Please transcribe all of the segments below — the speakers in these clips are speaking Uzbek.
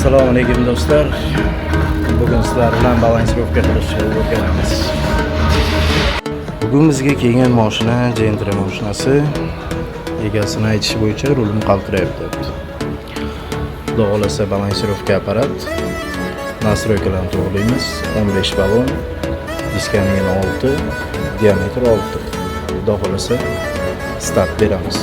Assalomu alaykum do'stlar. Bugun sizlar bilan balansirovka qilishni o'rganamiz. Bugun bizga kelgan mashina Gentra mashinasi. Egasini aytishi bo'yicha rulim qaltirayapti. Xudo xolasa balansirovka apparat. Nastroykalarni to'g'rilaymiz. 15 ballon, diskaning 6, diametri 6. Xudo xolasa start beramiz.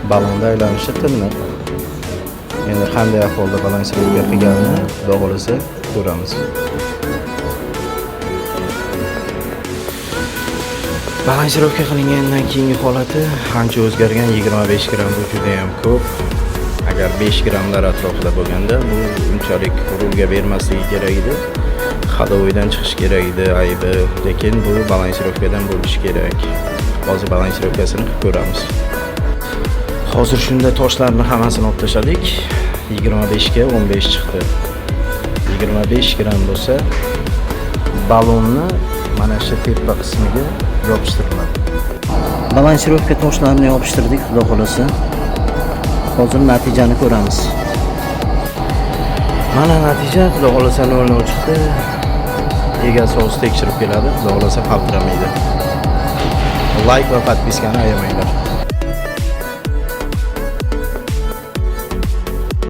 Ballonda aylanishi tiniq. Endi qanday ahvolda balansirovka qilganini Xudo xolasa ko'ramiz. Balansirovka qilingandan keyingi holati ancha o'zgargan. 25 gramm bu juda ham ko'p. Agar 5 grammlar atrofida bo'lganda bu unchalik rulga bermasligi kerak edi. Xadovidan chiqish kerak edi aybi, lekin bu balansirovkadan bo'lishi kerak. Hozir balansirovkasini qilib ko'ramiz. Hozir shunda toshlarni hammasini olib tashladik. 25 ga 15 chiqdi. 25 gramm bo'lsa, ballonni mana shu tepa qismiga yopishtiriladi. Balansirovka toshlarini yopishtirdik, xudo xolasa. Hozir natijani ko'ramiz. Mana natija, xudo xolasa 0 chiqdi. Egasi o'zi tekshirib keladi, xudo xolasa qaltiramaydi. Like va podpiskani ayamanglar.